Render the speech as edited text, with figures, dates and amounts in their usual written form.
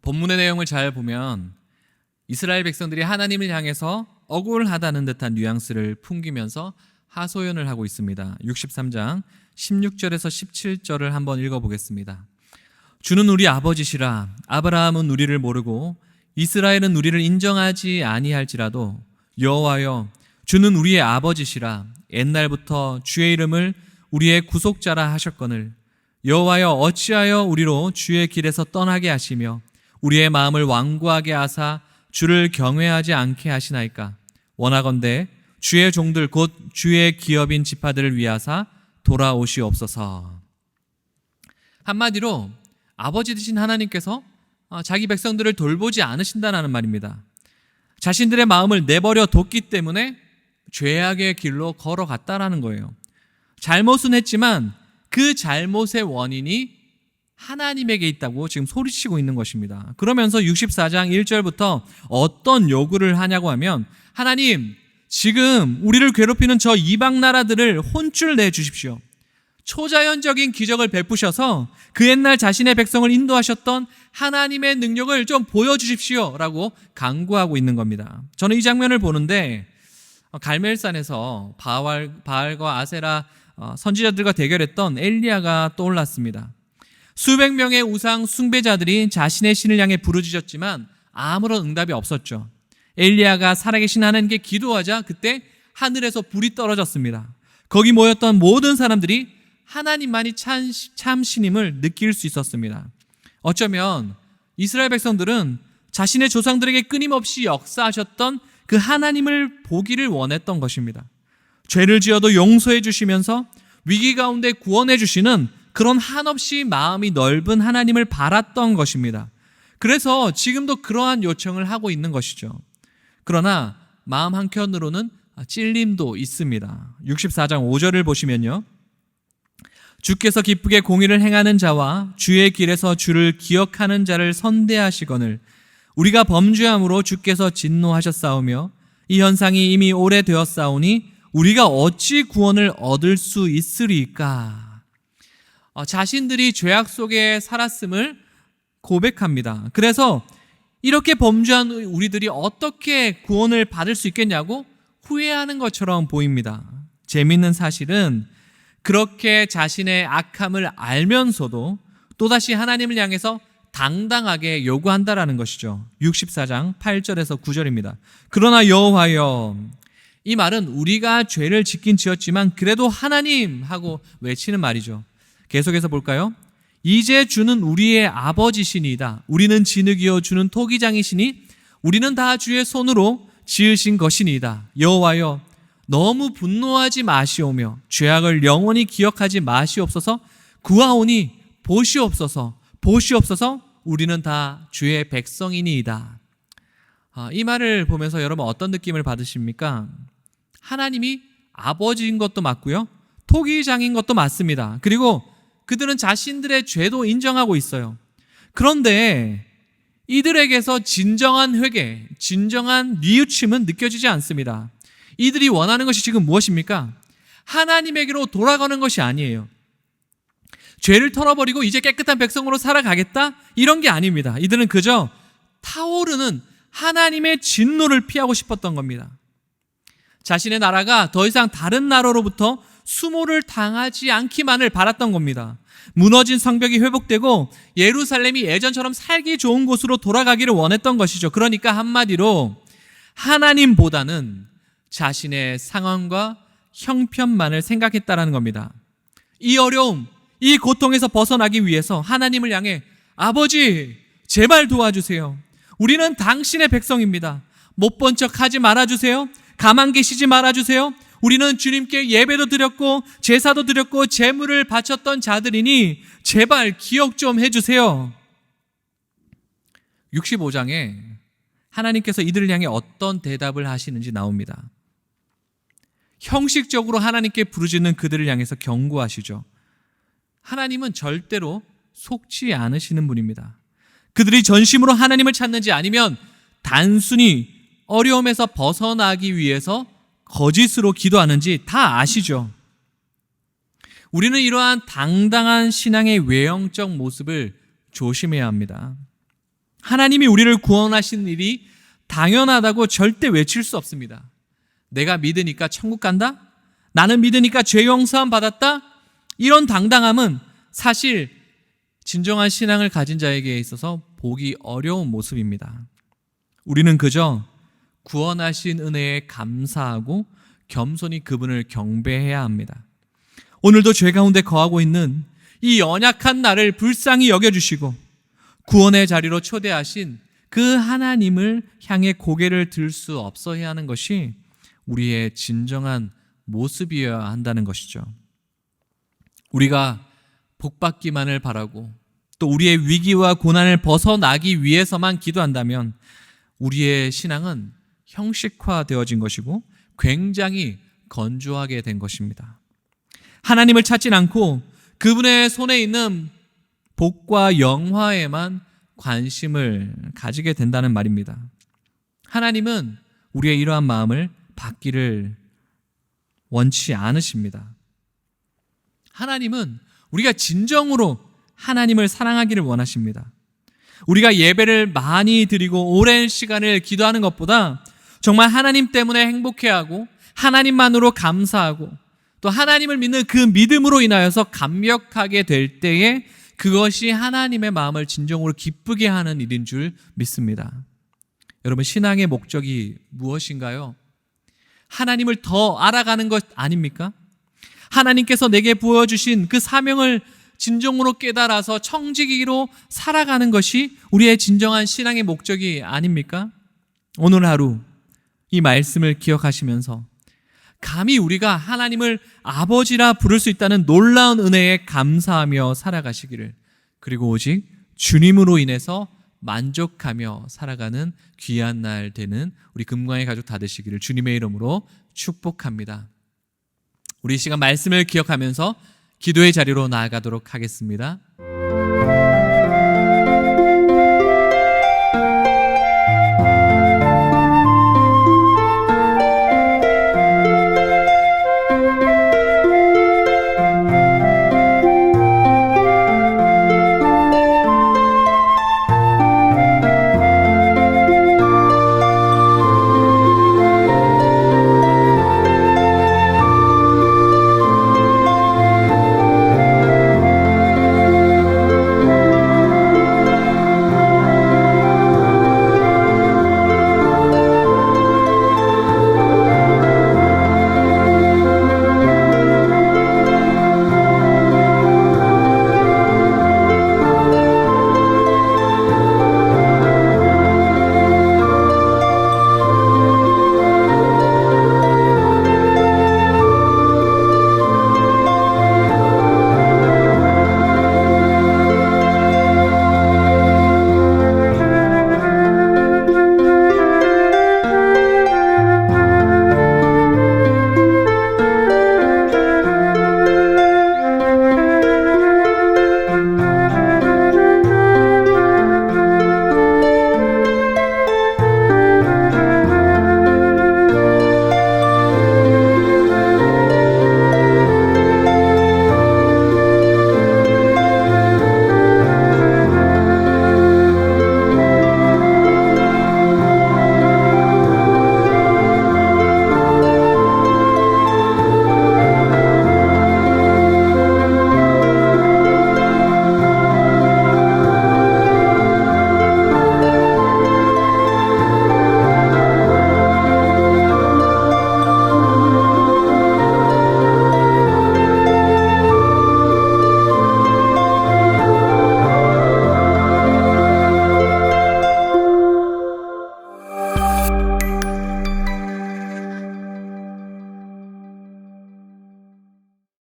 본문의 내용을 잘 보면 이스라엘 백성들이 하나님을 향해서 억울하다는 듯한 뉘앙스를 풍기면서 하소연을 하고 있습니다. 63장 16절에서 17절을 한번 읽어보겠습니다. 주는 우리 아버지시라. 아브라함은 우리를 모르고 이스라엘은 우리를 인정하지 아니할지라도 여호와여, 주는 우리의 아버지시라. 옛날부터 주의 이름을 우리의 구속자라 하셨거늘 여호와여, 어찌하여 우리로 주의 길에서 떠나게 하시며 우리의 마음을 완고하게 하사 주를 경외하지 않게 하시나이까. 원하건대 주의 종들 곧 주의 기업인 지파들을 위하사 돌아오시옵소서. 한마디로 아버지 되신 하나님께서 자기 백성들을 돌보지 않으신다는 말입니다. 자신들의 마음을 내버려 뒀기 때문에 죄악의 길로 걸어갔다라는 거예요. 잘못은 했지만 그 잘못의 원인이 하나님에게 있다고 지금 소리치고 있는 것입니다. 그러면서 64장 1절부터 어떤 요구를 하냐고 하면, 하나님, 지금 우리를 괴롭히는 저 이방 나라들을 혼쭐 내주십시오. 초자연적인 기적을 베푸셔서 그 옛날 자신의 백성을 인도하셨던 하나님의 능력을 좀 보여주십시오 라고 간구하고 있는 겁니다. 저는 이 장면을 보는데 갈멜산에서 바알과 아세라 선지자들과 대결했던 엘리야가 떠올랐습니다. 수백 명의 우상 숭배자들이 자신의 신을 향해 부르짖었지만 아무런 응답이 없었죠. 엘리야가 살아계신 하나님께 기도하자 그때 하늘에서 불이 떨어졌습니다. 거기 모였던 모든 사람들이 하나님만이 참 신임을 느낄 수 있었습니다. 어쩌면 이스라엘 백성들은 자신의 조상들에게 끊임없이 역사하셨던 그 하나님을 보기를 원했던 것입니다. 죄를 지어도 용서해 주시면서 위기 가운데 구원해 주시는 그런 한없이 마음이 넓은 하나님을 바랐던 것입니다. 그래서 지금도 그러한 요청을 하고 있는 것이죠. 그러나 마음 한켠으로는 찔림도 있습니다. 64장 5절을 보시면요, 주께서 기쁘게 공의를 행하는 자와 주의 길에서 주를 기억하는 자를 선대하시거늘 우리가 범죄함으로 주께서 진노하셨사오며 이 현상이 이미 오래되었사오니 우리가 어찌 구원을 얻을 수 있으리까. 자신들이 죄악 속에 살았음을 고백합니다. 그래서 이렇게 범죄한 우리들이 어떻게 구원을 받을 수 있겠냐고 후회하는 것처럼 보입니다. 재미있는 사실은 그렇게 자신의 악함을 알면서도 또다시 하나님을 향해서 당당하게 요구한다라는 것이죠. 64장 8절에서 9절입니다. 그러나 여호와여, 이 말은 우리가 죄를 짓긴 지었지만 그래도 하나님 하고 외치는 말이죠. 계속해서 볼까요? 이제 주는 우리의 아버지시니이다. 우리는 진흙이요 주는 토기장이시니 우리는 다 주의 손으로 지으신 것이니이다. 여호와여, 너무 분노하지 마시오며 죄악을 영원히 기억하지 마시옵소서. 구하오니 보시옵소서. 보시옵소서. 우리는 다 주의 백성이니이다. 이 말을 보면서 여러분 어떤 느낌을 받으십니까? 하나님이 아버지인 것도 맞고요, 토기장인 것도 맞습니다. 그리고 그들은 자신들의 죄도 인정하고 있어요. 그런데 이들에게서 진정한 회개, 진정한 뉘우침은 느껴지지 않습니다. 이들이 원하는 것이 지금 무엇입니까? 하나님에게로 돌아가는 것이 아니에요. 죄를 털어버리고 이제 깨끗한 백성으로 살아가겠다? 이런 게 아닙니다. 이들은 그저 타오르는 하나님의 진노를 피하고 싶었던 겁니다. 자신의 나라가 더 이상 다른 나라로부터 수모를 당하지 않기만을 바랐던 겁니다. 무너진 성벽이 회복되고 예루살렘이 예전처럼 살기 좋은 곳으로 돌아가기를 원했던 것이죠. 그러니까 한마디로 하나님보다는 자신의 상황과 형편만을 생각했다라는 겁니다. 이 어려움, 이 고통에서 벗어나기 위해서 하나님을 향해 아버지, 제발 도와주세요. 우리는 당신의 백성입니다. 못 본 척 하지 말아주세요. 가만 계시지 말아주세요. 우리는 주님께 예배도 드렸고 제사도 드렸고 제물을 바쳤던 자들이니 제발 기억 좀 해주세요. 65장에 하나님께서 이들을 향해 어떤 대답을 하시는지 나옵니다. 형식적으로 하나님께 부르짖는 그들을 향해서 경고하시죠. 하나님은 절대로 속지 않으시는 분입니다. 그들이 전심으로 하나님을 찾는지 아니면 단순히 어려움에서 벗어나기 위해서 거짓으로 기도하는지 다 아시죠. 우리는 이러한 당당한 신앙의 외형적 모습을 조심해야 합니다. 하나님이 우리를 구원하신 일이 당연하다고 절대 외칠 수 없습니다. 내가 믿으니까 천국 간다? 나는 믿으니까 죄 용서함 받았다? 이런 당당함은 사실 진정한 신앙을 가진 자에게 있어서 보기 어려운 모습입니다. 우리는 그저 구원하신 은혜에 감사하고 겸손히 그분을 경배해야 합니다. 오늘도 죄 가운데 거하고 있는 이 연약한 나를 불쌍히 여겨주시고 구원의 자리로 초대하신 그 하나님을 향해 고개를 들 수 없어야 하는 것이 우리의 진정한 모습이어야 한다는 것이죠. 우리가 복받기만을 바라고 또 우리의 위기와 고난을 벗어나기 위해서만 기도한다면 우리의 신앙은 형식화되어진 것이고 굉장히 건조하게 된 것입니다. 하나님을 찾진 않고 그분의 손에 있는 복과 영화에만 관심을 가지게 된다는 말입니다. 하나님은 우리의 이러한 마음을 받기를 원치 않으십니다. 하나님은 우리가 진정으로 하나님을 사랑하기를 원하십니다. 우리가 예배를 많이 드리고 오랜 시간을 기도하는 것보다 정말 하나님 때문에 행복해하고 하나님만으로 감사하고 또 하나님을 믿는 그 믿음으로 인하여서 감격하게 될 때에 그것이 하나님의 마음을 진정으로 기쁘게 하는 일인 줄 믿습니다. 여러분, 신앙의 목적이 무엇인가요? 하나님을 더 알아가는 것 아닙니까? 하나님께서 내게 보여주신 그 사명을 진정으로 깨달아서 청지기로 살아가는 것이 우리의 진정한 신앙의 목적이 아닙니까? 오늘 하루 이 말씀을 기억하시면서 감히 우리가 하나님을 아버지라 부를 수 있다는 놀라운 은혜에 감사하며 살아가시기를, 그리고 오직 주님으로 인해서 만족하며 살아가는 귀한 날 되는 우리 금광의 가족 다 되시기를 주님의 이름으로 축복합니다. 우리 이 시간 말씀을 기억하면서 기도의 자리로 나아가도록 하겠습니다.